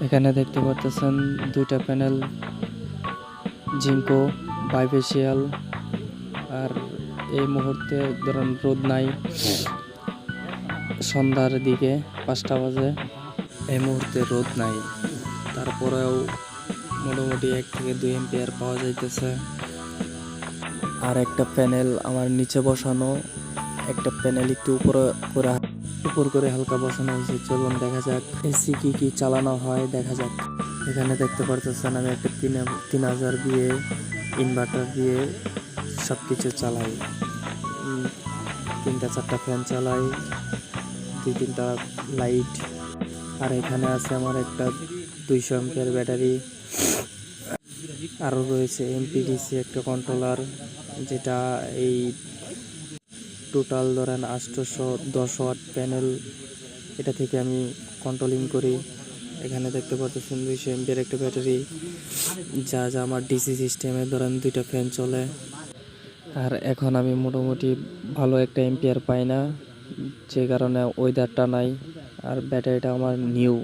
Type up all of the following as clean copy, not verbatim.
এখানে দেখতে পারতেছেন দুইটা প্যানেল জিঙ্কো বাইফেশিয়াল। আর এই মুহূর্তে ধরেন রোদ নাই, সন্ধ্যার দিকে 5টা বাজে। এই মুহূর্তে রোদ নাই, তারপরেও মোটামুটি 1 থেকে 2 এম্পিয়ার পাওয়া যাইতেছে। আর একটা প্যানেল আমার নিচে বসানো, একটা প্যানেল একটু উপর করে হালকা বসানো হয়েছে। চলুন দেখা যাক এসি কি চালানো হয়, দেখা যাক। এখানে দেখতে পারতেছেন আমি একটা 3000 দিয়ে ইনভার্টার দিয়ে সব কিছু চালাই। 3-4টা ফ্যান চালাই, 2-3টা লাইট। আর এখানে আছে আমার একটা 200 এম্পিয়ার ব্যাটারি। আরও রয়েছে এমপিডিসি একটা কন্ট্রোলার, যেটা এই টোটাল ধরেন 810 ওয়াট প্যানেল, এটা থেকে আমি কন্ট্রোলিং করি। এখানে দেখতে পাচ্ছেন 200 এমপিয়ার একটা ব্যাটারি, যা আমার ডিসি সিস্টেমে ধরেন 2টা ফ্যান চলে। আর এখন আমি মোটামুটি ভালো একটা এম্পিয়ার পাই না, যে কারণে ওয়েদারটা নাই। আর ব্যাটারিটা আমার নিউ।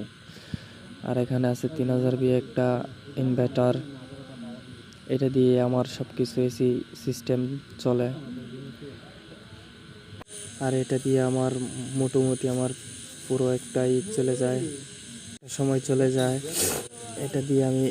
আর এখানে আছে 3000 দিয়ে একটা ইনভার্টার, এটা দিয়ে আমার সব কিছু এসি সিস্টেম চলে। আর এটা দিয়ে আমার মোটামুটি আমার পুরো একটাই চলে যায়, সময় চলে যায়। এটা দিয়ে আমি